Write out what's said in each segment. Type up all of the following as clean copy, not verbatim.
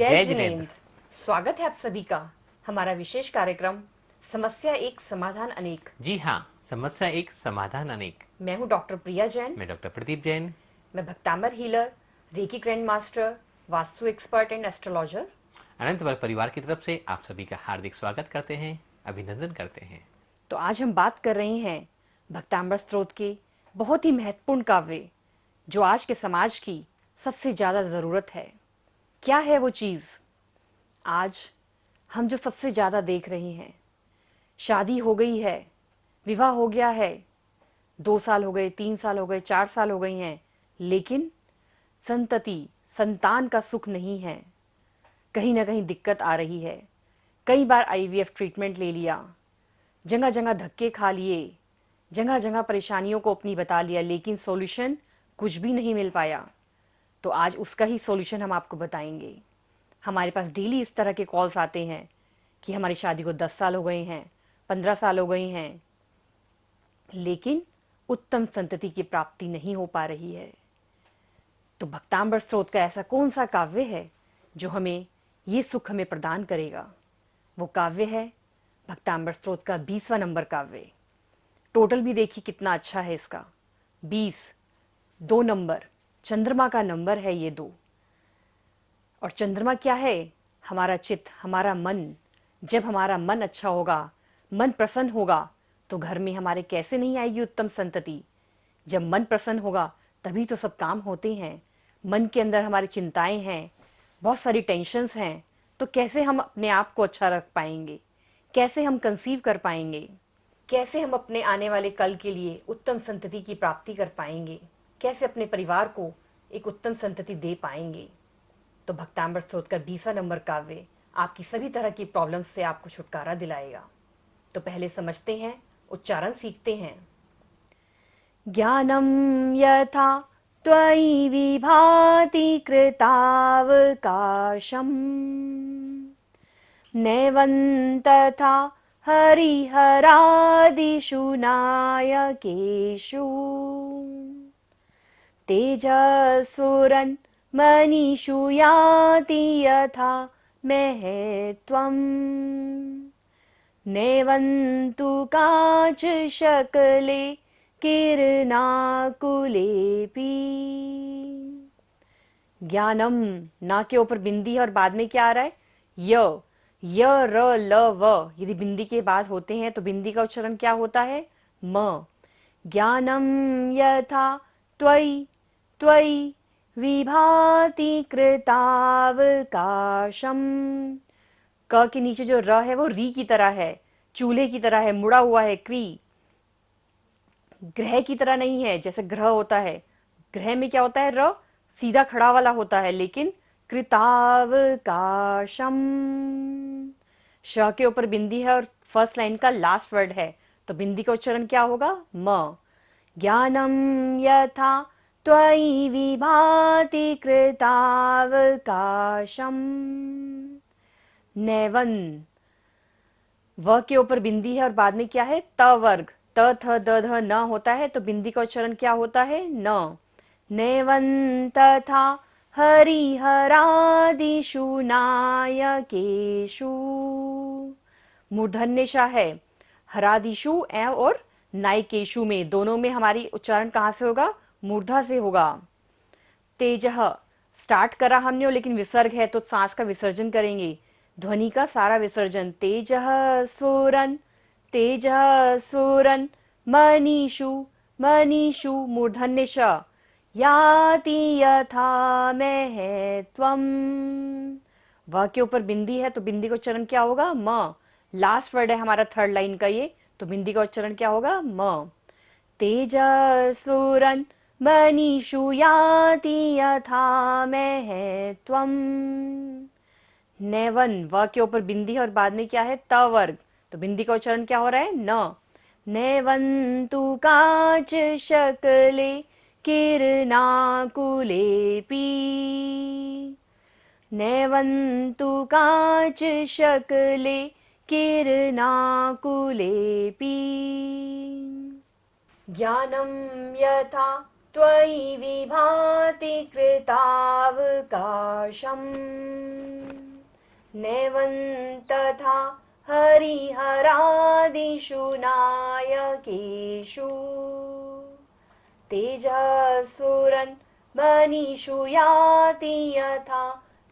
जय जय जिनेंद्र। जिनेंद्र। स्वागत है आप सभी का हमारा विशेष कार्यक्रम समस्या एक समाधान अनेक। जी हाँ, समस्या एक समाधान अनेक। मैं हूँ डॉक्टर प्रिया जैन। मैं डॉक्टर प्रदीप जैन। मैं Bhaktambar healer, reiki grand master, vastu expert and astrologer. अनंत वर्ग परिवार की तरफ से आप सभी का हार्दिक स्वागत करते हैं, अभिनंदन करते हैं। तो आज हम बात कर रहे हैं भक्तांबर स्त्रोत के बहुत ही महत्वपूर्ण काव्य जो आज के समाज की सबसे ज़्यादा ज़रूरत है। क्या है वो चीज़? आज हम जो सबसे ज़्यादा देख रहे हैं, शादी हो गई है, विवाह हो गया है, 2 साल हो गए, 3 साल हो गए, 4 साल हो गई हैं, लेकिन संतति, संतान का सुख नहीं है। कहीं ना कहीं दिक्कत आ रही है। कई बार आईवीएफ ट्रीटमेंट ले लिया, जगह जगह धक्के खा लिए, जगह जगह परेशानियों को अपनी बता लिया, लेकिन सॉल्यूशन कुछ भी नहीं मिल पाया। तो आज उसका ही सॉल्यूशन हम आपको बताएंगे। हमारे पास डेली इस तरह के कॉल्स आते हैं कि हमारी शादी को 10 साल हो गए हैं, 15 साल हो गई हैं, लेकिन उत्तम संतति की प्राप्ति नहीं हो पा रही है। तो भक्तांबर स्त्रोत का ऐसा कौन सा काव्य है जो हमें ये सुख हमें प्रदान करेगा? वो काव्य है भक्तांबर स्त्रोत का 20वां नंबर काव्य। टोटल भी देखिए कितना अच्छा है इसका, 20, 2 नंबर, चंद्रमा का नंबर है ये 2। और चंद्रमा क्या है? हमारा चित्त, हमारा मन। जब हमारा मन अच्छा होगा, मन प्रसन्न होगा, तो घर में हमारे कैसे नहीं आएगी उत्तम संतति। जब मन प्रसन्न होगा तभी तो सब काम होते हैं। मन के अंदर हमारी चिंताएं हैं, बहुत सारी टेंशन्स हैं, तो कैसे हम अपने आप को अच्छा रख पाएंगे? कैसे हम कंसीव कर पाएंगे? कैसे हम अपने आने वाले कल के लिए उत्तम संतति की प्राप्ति कर पाएंगे? कैसे अपने परिवार को एक उत्तम संतति दे पाएंगे? तो भक्तांबर स्त्रोत का 20वां नंबर काव्य आपकी सभी तरह की प्रॉब्लम्स से आपको छुटकारा दिलाएगा। तो पहले समझते हैं, उच्चारण सीखते हैं। ज्ञानम यथा त्वयि विभाति कृतावकाशम् नैवं तथा हरिहरादिषु नायकेषु तेजस्फुरन् मनीषु याति यथा महत्त्वम् नैवं तु काचशकले किरणाकुलेपि। ज्ञानम, ना के ऊपर बिंदी है और बाद में क्या आ रहा है? य र ल व। यदि बिंदी के बाद होते हैं तो बिंदी का उच्चारण क्या होता है? म। ज्ञानम यथा त्वयि त्वयि विभाति कृतावकाशम। क के नीचे जो र है वो री की तरह है, चूल्हे की तरह है, मुड़ा हुआ है। क्री ग्रह की तरह नहीं है, जैसे ग्रह होता है, ग्रह में क्या होता है? र सीधा खड़ा वाला होता है, लेकिन कृतावकाशम, श के ऊपर बिंदी है और फर्स्ट लाइन का लास्ट वर्ड है, तो बिंदी का उच्चारण क्या होगा? म। ज्ञानम यथा त्वयि विभाति कृतावकाशम नैवं, व के ऊपर बिंदी है और बाद में क्या है? त वर्ग, त थ द ध न होता है, तो बिंदी का उच्चारण क्या होता है? न। नैवं तथा हरिहरादिषु नायकेषु, मूर्धन्य श है। हरादिषु ए और नायकेषु में, दोनों में हमारी उच्चारण कहाँ से होगा? मूर्धा से होगा। तेजः, स्टार्ट करा हमने लेकिन विसर्ग है तो सांस का विसर्जन करेंगे, ध्वनि का सारा विसर्जन। तेजः स्फुरन्, तेजः स्फुरन् मनीषु, मनीषु मूर्धन्य श याति यथा महत्त्वम्। व के ऊपर बिंदी है तो बिंदी का उच्चारण क्या होगा? म। लास्ट वर्ड है हमारा थर्ड लाइन का ये, तो बिंदी का उच्चारण क्या होगा? म। तेजः स्फुरन् मनीषु याति यथा महत्त्वम्। नैवं, व के ऊपर बिंदी है और बाद में क्या है? त वर्ग, तो बिंदी का उच्चारण क्या हो रहा है? न। नैवं तु काच शकले किरणाकुलेपि, नैवं तु काच शकले किरणाकुलेपि। ज्ञानं यथा त्वयि विभाति कृतावकाशम् नैवं तथा हरिहरादिषु नायकेषु तेजस्फुरन् मनीषु याति यथा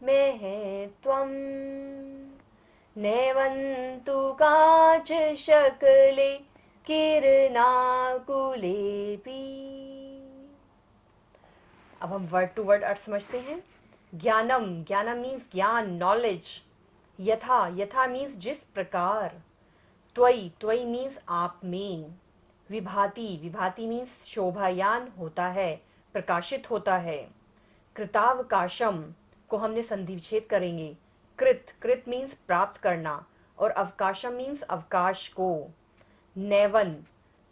महत्त्वम् नैवं तु काच शकले किरणाकुलेऽपि। अब हम वर्ड टू वर्ड अर्थ समझते हैं। ज्ञानम, ज्ञानम मीन्स ज्ञान, नॉलेज। यथा, यथा मीन्स जिस प्रकार। त्वयि, त्वयि मीन्स आप में। विभाति, विभाति मीन्स शोभायान होता है, प्रकाशित होता है। कृतावकाशम को हमने संधि विच्छेद करेंगे। कृत, कृत मीन्स प्राप्त करना, और अवकाशम मीन्स अवकाश को। नैवन,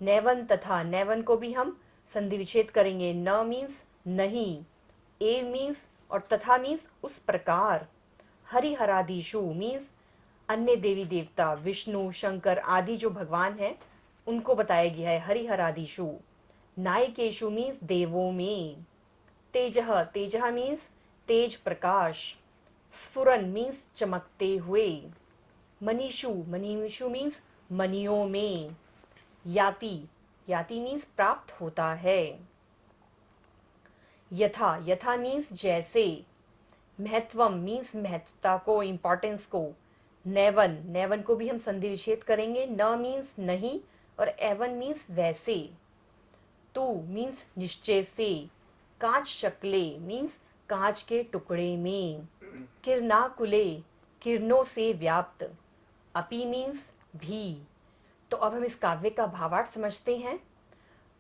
नैवन तथा, नैवन को भी हम संधि विच्छेद करेंगे। न मीन्स नहीं, एव मीन्स और तथा मीन्स उस प्रकार। हरिहरादिषु मीन्स अन्य देवी देवता, विष्णु, शंकर आदि जो भगवान हैं उनको बताया गया है हरिहरादिषु। नायकेषु मीन्स देवों में। तेजः, तेजः मीन्स तेज, प्रकाश। स्फुरन मीन्स चमकते हुए। मनीषु, मनीषु मीन्स मनियों में। याति, याति मीन्स प्राप्त होता है। यथा, यथा मीन्स जैसे। महत्वम मीन्स महत्वता को, इंपॉर्टेंस को। नैवन, नैवन को भी हम संधि विच्छेद करेंगे। न मीन्स नहीं और एवन मीन्स वैसे। तू मीन्स निश्चय से। कांच शक्ले मीन्स कांच के टुकड़े में। किरणाकुले, किरणों से व्याप्त। अपि मीन्स भी। तो अब हम इस काव्य का भावार्थ समझते हैं।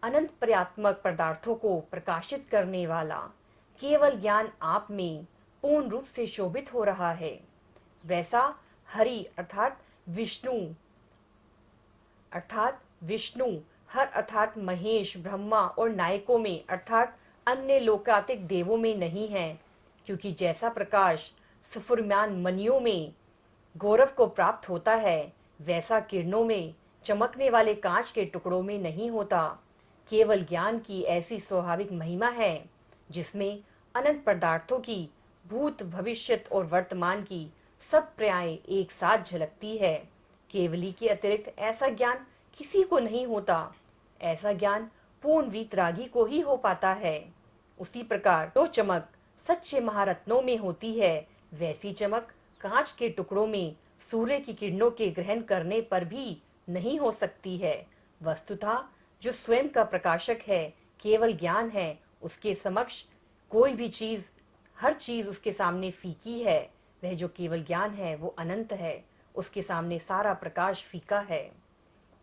अनंत पर्यात्मक पदार्थों को प्रकाशित करने वाला केवल ज्ञान आप में पूर्ण रूप से शोभित हो रहा है, वैसा हरि अर्थात विष्णु, हर अर्थात महेश, ब्रह्मा और नायकों में अर्थात अन्य लौकिक देवों में नहीं है, क्योंकि जैसा प्रकाश स्फुरमान मणियों में गौरव को प्राप्त होता है, वैसा किरणों में चमकने वाले कांच के टुकड़ों में नहीं होता। केवल ज्ञान की ऐसी स्वाभाविक महिमा है जिसमें अनंत पदार्थों की भूत, भविष्यत और वर्तमान की सब क्रियाएं एक साथ झलकती है। केवली के अतिरिक्त ऐसा ज्ञान किसी को नहीं होता। ऐसा ज्ञान पूर्ण वीतरागी को ही हो पाता है। उसी प्रकार जो चमक सच्चे महारत्नों में होती है, वैसी चमक कांच के टुकड़ों में सूर्य की किरणों के ग्रहण करने पर भी नहीं हो सकती है। वस्तुतः जो स्वयं का प्रकाशक है, केवल ज्ञान है, उसके समक्ष कोई भी चीज, हर चीज उसके सामने फीकी है। वह जो केवल ज्ञान है वो अनंत है, उसके सामने सारा प्रकाश फीका है।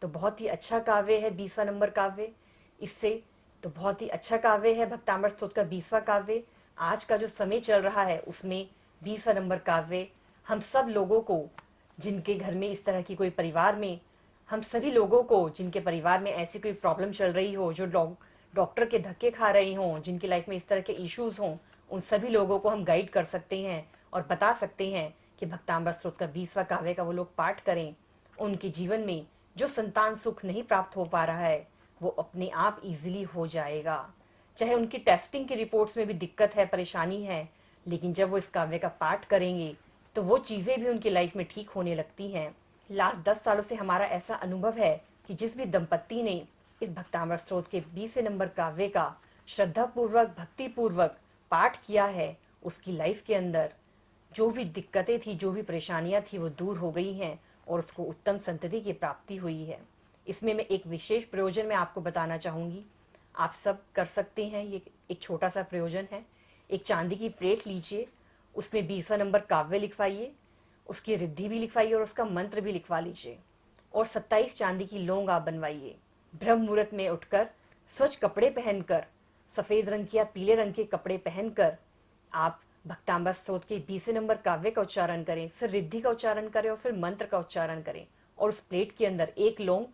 तो बहुत ही अच्छा काव्य है 20वां नंबर काव्य। इससे तो बहुत ही अच्छा काव्य है भक्तामृत स्तोत्र का 20वां काव्य। आज का जो समय चल रहा है उसमें 20वां नंबर काव्य हम सब लोगों को, जिनके घर में इस तरह की कोई परिवार में, हम सभी लोगों को जिनके परिवार में ऐसी कोई प्रॉब्लम चल रही हो, जो डॉक्टर के धक्के खा रही हों, जिनकी लाइफ में इस तरह के इश्यूज हों, उन सभी लोगों को हम गाइड कर सकते हैं और बता सकते हैं कि भक्तामृत स्तोत्र का 20वां काव्य का वो लोग पाठ करें। उनके जीवन में जो संतान सुख नहीं प्राप्त हो पा रहा है वो अपने आप इजीली हो जाएगा। चाहे उनकी टेस्टिंग की रिपोर्ट्स में भी दिक्कत है, परेशानी है, लेकिन जब वो इस काव्य का पाठ करेंगे तो वो चीज़ें भी उनकी लाइफ में ठीक होने लगती हैं। लास्ट 10 सालों से हमारा ऐसा अनुभव है कि जिस भी दंपत्ति ने इस भक्तामृत स्तोत्र के 20वें नंबर काव्य का श्रद्धा पूर्वक, भक्ति पूर्वक पाठ किया है, उसकी लाइफ के अंदर जो भी दिक्कतें थी, जो भी परेशानियां थी, वो दूर हो गई हैं और उसको उत्तम संतति की प्राप्ति हुई है। इसमें मैं एक विशेष प्रयोजन मैं आपको बताना चाहूँगी, आप सब कर सकते हैं। ये एक छोटा सा प्रयोजन है। एक चांदी की प्लेट लीजिए, उसमें 20वां नंबर काव्य लिखवाइए, उसकी रिद्धि भी लिखवाइए और उसका मंत्र भी लिखवा लीजिए, और 27 चांदी की लौंग आप बनवाइए। ब्रह्म मुहूर्त में उठकर स्वच्छ कपड़े पहनकर, सफेद रंग के या पीले रंग के कपड़े पहनकर आप भक्तामृत स्तोत्र के 20वें नंबर काव्य का उच्चारण करें, फिर रिद्धि का उच्चारण करें और फिर मंत्र का उच्चारण करें, और उस प्लेट के अंदर एक लौंग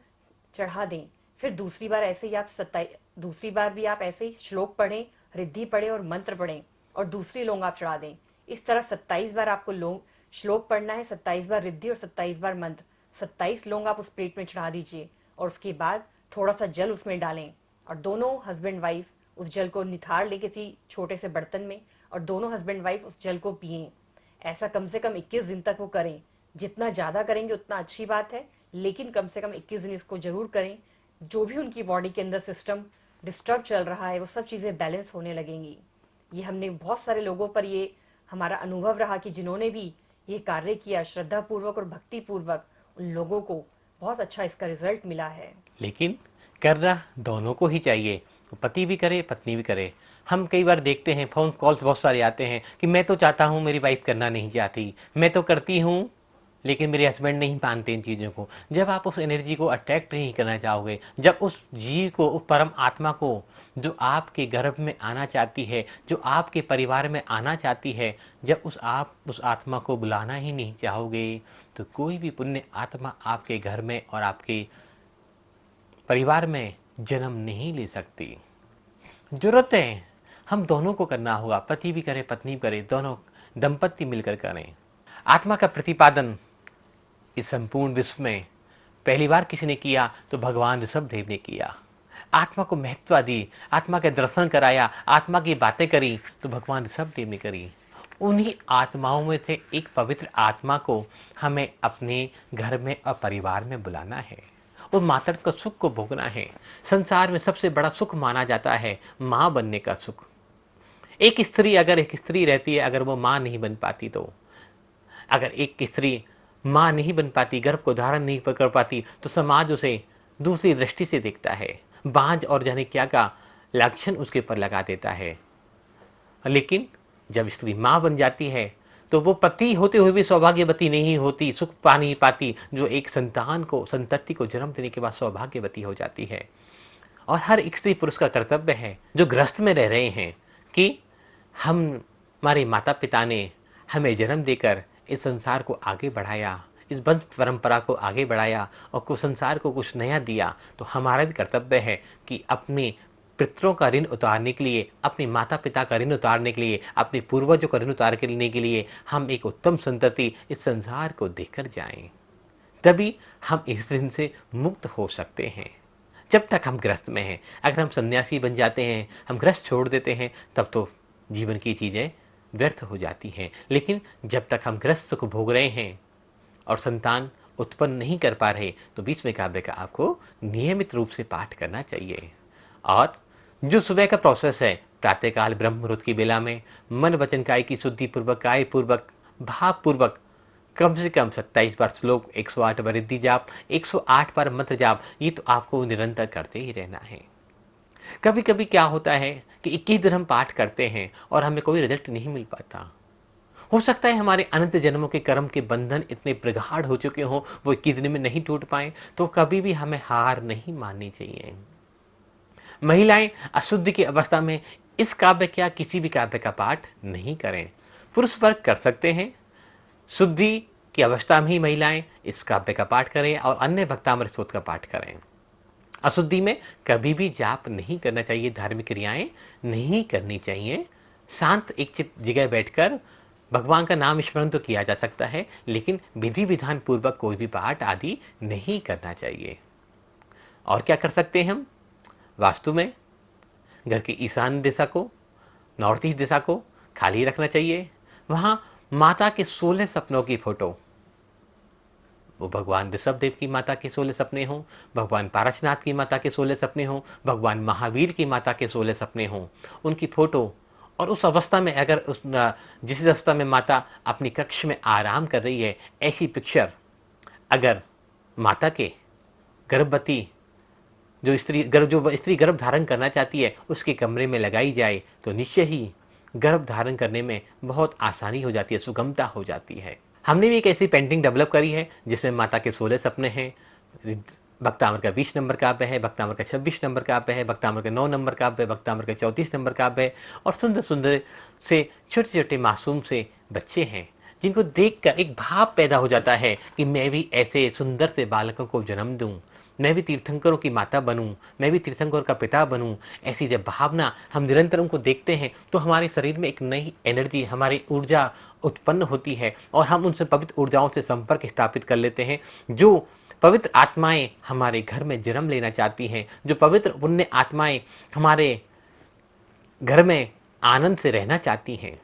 चढ़ा दें। फिर दूसरी बार ऐसे ही दूसरी बार भी आप ऐसे ही श्लोक पढ़ें, रिद्धि पढ़ें और मंत्र पढ़ें, और दूसरी लौंग आप चढ़ा दें। इस तरह 27 बार आपको लौंग श्लोक पढ़ना है, 27 बार रिद्धि और 27 बार मंत्र। 27 लौंग आप उस प्लेट में चढ़ा दीजिए और उसके बाद थोड़ा सा जल उसमें डालें और दोनों हस्बैंड वाइफ उस जल को निथार ले किसी छोटे से बर्तन में और दोनों हस्बैंड वाइफ उस जल को पिएं। ऐसा कम से कम 21 दिन तक वो करें। जितना ज़्यादा करेंगे उतना अच्छी बात है, लेकिन कम से कम 21 दिन इसको ज़रूर करें। जो भी उनकी बॉडी के अंदर सिस्टम डिस्टर्ब चल रहा है वो सब चीज़ें बैलेंस होने लगेंगी। ये हमने बहुत सारे लोगों पर ये हमारा अनुभव रहा कि जिन्होंने भी ये कार्य किया श्रद्धापूर्वक और भक्तिपूर्वक, उन लोगों को बहुत अच्छा इसका रिजल्ट मिला है। लेकिन करना दोनों को ही चाहिए, तो पति भी करे पत्नी भी करे। हम कई बार देखते हैं फ़ोन कॉल्स बहुत सारे आते हैं कि मैं तो चाहता हूँ, मेरी वाइफ करना नहीं चाहती, मैं तो करती हूँ लेकिन मेरे हस्बैंड नहीं मानते इन चीज़ों को। जब आप उस एनर्जी को अट्रैक्ट नहीं करना चाहोगे, जब उस जीव को, उस परम आत्मा को जो आपके गर्भ में आना चाहती है, जो आपके परिवार में आना चाहती है, जब आप उस आत्मा को बुलाना ही नहीं चाहोगे, तो कोई भी पुण्य आत्मा आपके घर में और आपके परिवार में जन्म नहीं ले सकती। जरूरत है हम दोनों को करना होगा, पति भी करे पत्नी भी करे, दोनों दंपति मिलकर करें। आत्मा का प्रतिपादन इस संपूर्ण विश्व में पहली बार किसी ने किया तो भगवान ऋषभदेव ने किया। आत्मा को महत्व दी, आत्मा के दर्शन कराया, आत्मा की बातें करी तो भगवान ऋषभदेव ने करी। उन्हीं आत्माओं में से एक पवित्र आत्मा को हमें अपने घर में और परिवार में बुलाना है और मातृत्व का सुख को भोगना है। संसार में सबसे बड़ा सुख माना जाता है माँ बनने का सुख। एक स्त्री रहती है, अगर वो माँ नहीं बन पाती, तो अगर एक स्त्री माँ नहीं बन पाती, गर्भ को धारण नहीं कर पाती, तो समाज उसे दूसरी दृष्टि से देखता है, बांझ और जाने क्या का लक्षण उसके ऊपर लगा देता है। लेकिन जब स्त्री माँ बन जाती है तो वो पति होते हुए भी सौभाग्यवती नहीं होती, सुख पा नहीं पाती, जो एक संतति को जन्म देने के बाद सौभाग्यवती हो जाती है। और हर एक स्त्री पुरुष का कर्तव्य है, जो गृहस्थ में रह रहे हैं, कि हमारे माता पिता ने हमें जन्म देकर इस संसार को आगे बढ़ाया, इस वंश परंपरा को आगे बढ़ाया और संसार को कुछ नया दिया, तो हमारा भी कर्तव्य है कि अपने पितरों का ऋण उतारने के लिए, अपने माता पिता का ऋण उतारने के लिए, अपने पूर्वजों का ऋण उतारने के लिए हम एक उत्तम संतति इस संसार को देकर जाएं। तभी हम इस ऋण से मुक्त हो सकते हैं। जब तक हम गृहस्थ में हैं, अगर हम सन्यासी बन जाते हैं, हम गृहस्थ छोड़ देते हैं, तब तो जीवन की चीज़ें व्यर्थ हो जाती हैं। लेकिन जब तक हम गृहस्थ सुख भोग रहे हैं और संतान उत्पन्न नहीं कर पा रहे, तो बीच में काव्य का आपको नियमित रूप से पाठ करना चाहिए। और जो सुबह का प्रोसेस है, प्रातःकाल ब्रह्म मुहूर्त की बेला में मन वचन काय की शुद्धि पूर्वक, काय पूर्वक, भाव पूर्वक कम से कम 27 बार श्लोक, 108 बार रिद्धि जाप, 108 बार मंत्र जाप, ये तो आपको निरंतर करते ही रहना है। कभी कभी क्या होता है कि 21 दिन हम पाठ करते हैं और हमें कोई रिजल्ट नहीं मिल पाता। हो सकता है हमारे अनंत जन्मों के कर्म के बंधन इतने प्रगाढ़ हो चुके हों, वो 21 दिन में नहीं टूट पाए, तो कभी भी हमें हार नहीं माननी चाहिए। महिलाएं अशुद्धि की अवस्था में इस काव्य क्या किसी भी काव्य का पाठ नहीं करें। पुरुष वर्ग कर सकते हैं। शुद्धि की अवस्था में ही महिलाएं इस काव्य का पाठ करें और अन्य भक्तामृत स्तोत्र का पाठ करें। अशुद्धि में कभी भी जाप नहीं करना चाहिए, धार्मिक क्रियाएं नहीं करनी चाहिए। शांत एक चित जगह बैठकर भगवान का नाम स्मरण तो किया जा सकता है, लेकिन विधि विधान पूर्वक कोई भी पाठ आदि नहीं करना चाहिए। और क्या कर सकते हैं हम? वास्तु में घर की ईशान्य दिशा को, नॉर्थ ईस्ट दिशा को खाली रखना चाहिए। वहां माता के 16 सपनों की फोटो, वो भगवान ऋषभदेव की माता के 16 सपने हों, भगवान पारसनाथ की माता के 16 सपने हों, भगवान महावीर की माता के 16 सपने हों, उनकी फोटो। और उस अवस्था में अगर जिस अवस्था में माता अपनी कक्ष में आराम कर रही है, ऐसी पिक्चर अगर माता के गर्भवती जो स्त्री गर्भ धारण करना चाहती है उसके कमरे में लगाई जाए, तो निश्चय ही गर्भ धारण करने में बहुत आसानी हो जाती है, सुगमता हो जाती है। हमने भी एक ऐसी पेंटिंग डेवलप करी है जिसमें माता के 16 सपने हैं। भक्तामृत का 20 नंबर काव्य है, भक्तामृत का 26 नंबर काव्य है, भक्तामृत का 9 नंबर काव्य है, भक्तामृत का 34 नंबर काव्य है। और सुंदर सुंदर से छोटे छोटे मासूम से बच्चे हैं जिनको देखकर एक भाव पैदा हो जाता है कि मैं भी ऐसे सुंदर से बालकों को जन्म दूं, मैं भी तीर्थंकरों की माता बनूं, मैं भी तीर्थंकरों का पिता बनूं। ऐसी जब भावना हम निरंतर उनको देखते हैं तो हमारे शरीर में एक नई एनर्जी, हमारी ऊर्जा उत्पन्न होती है और हम उनसे पवित्र ऊर्जाओं से संपर्क स्थापित कर लेते हैं। जो पवित्र आत्माएं हमारे घर में जन्म लेना चाहती हैं, जो पवित्र पुण्य आत्माएं हमारे घर में आनंद से रहना चाहती हैं,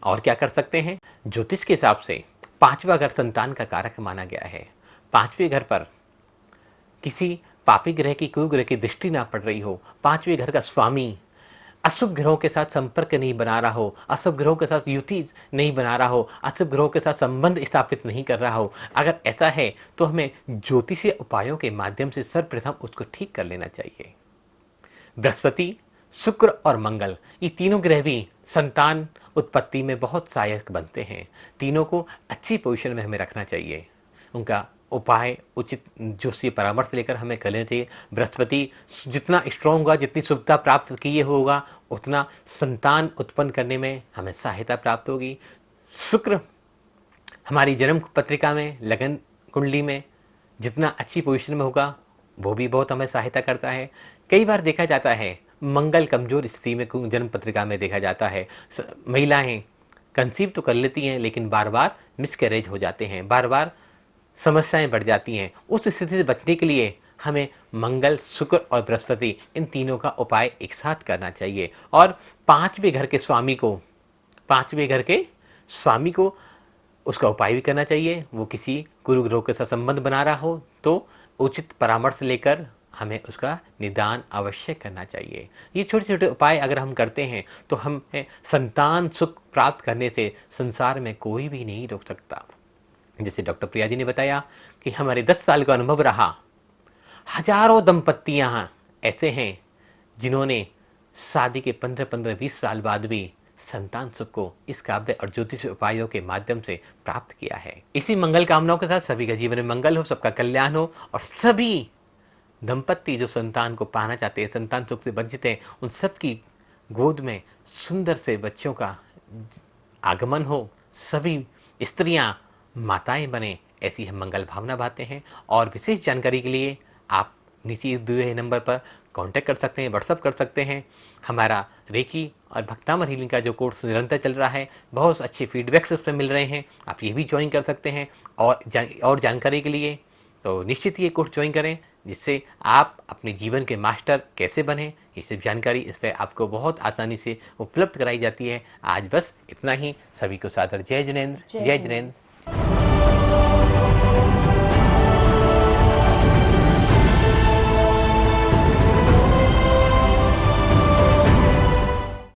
और क्या कर सकते हैं? ज्योतिष के हिसाब से पांचवा घर संतान का कारक माना गया है। पांचवें घर पर किसी पापी ग्रह की, कुग्रह की दृष्टि ना पड़ रही हो, पांचवें घर का स्वामी अशुभ ग्रहों के साथ संपर्क नहीं बना रहा हो, अशुभ ग्रहों के साथ युति नहीं बना रहा हो, अशुभ ग्रहों के साथ संबंध स्थापित नहीं कर रहा हो, अगर ऐसा है तो हमें ज्योतिषीय उपायों के माध्यम से सर्वप्रथम उसको ठीक कर लेना चाहिए। बृहस्पति, शुक्र और मंगल, ये तीनों ग्रह भी संतान उत्पत्ति में बहुत सहायक बनते हैं। तीनों को अच्छी पोजीशन में हमें रखना चाहिए। उनका उपाय उचित ज्योतिषीय परामर्श लेकर हमें कर लेना चाहिए। बृहस्पति जितना स्ट्रॉन्ग होगा, जितनी शुभता प्राप्त किए होगा, उतना संतान उत्पन्न करने में हमें सहायता प्राप्त होगी। शुक्र हमारी जन्म पत्रिका में, लगन कुंडली में जितना अच्छी पोजीशन में होगा, वो भी बहुत हमें सहायता करता है। कई बार देखा जाता है मंगल कमजोर स्थिति में जन्म पत्रिका में देखा जाता है, महिलाएं कंसीव तो कर लेती हैं लेकिन बार बार मिसकैरेज हो जाते हैं, बार बार समस्याएं बढ़ जाती हैं। उस स्थिति से बचने के लिए हमें मंगल, शुक्र और बृहस्पति, इन तीनों का उपाय एक साथ करना चाहिए। और पांचवें घर के स्वामी को उसका उपाय भी करना चाहिए। वो किसी गुरु ग्रह के साथ संबंध बना रहा हो तो उचित परामर्श लेकर हमें उसका निदान अवश्य करना चाहिए। ये छोटे छोटे उपाय अगर हम करते हैं तो हमें संतान सुख प्राप्त करने से संसार में कोई भी नहीं रोक सकता। जैसे डॉक्टर प्रिया जी ने बताया कि हमारे 10 साल का अनुभव रहा, हजारों दंपत्तियां ऐसे हैं जिन्होंने शादी के 15-20 साल बाद भी संतान सुख को इस काव्य और ज्योतिष उपायों के माध्यम से प्राप्त किया है। इसी मंगल कामनाओं के साथ सभी का जीवन में मंगल हो, सबका कल्याण हो, और सभी दंपत्ति जो संतान को पाना चाहते हैं, संतान सुख से वंचित हैं, उन सबकी गोद में सुंदर से बच्चों का आगमन हो, सभी स्त्रियां माताएं बने, ऐसी हम मंगल भावना भाते हैं। और विशेष जानकारी के लिए आप नीचे दिए हुए नंबर पर कांटेक्ट कर सकते हैं, व्हाट्सअप कर सकते हैं। हमारा रेकी और भक्तामर हीलिंग का जो कोर्स निरंतर चल रहा है, बहुत अच्छे फीडबैक्स उस पर मिल रहे हैं, आप ये भी ज्वाइन कर सकते हैं। और जानकारी के लिए तो निश्चित ये कोर्स ज्वाइन करें, जिससे आप अपने जीवन के मास्टर कैसे बने, ये सब जानकारी इस पर आपको बहुत आसानी से उपलब्ध कराई जाती है। आज बस इतना ही। सभी को सादर जय जिनेंद्र, जय जिनेंद्र।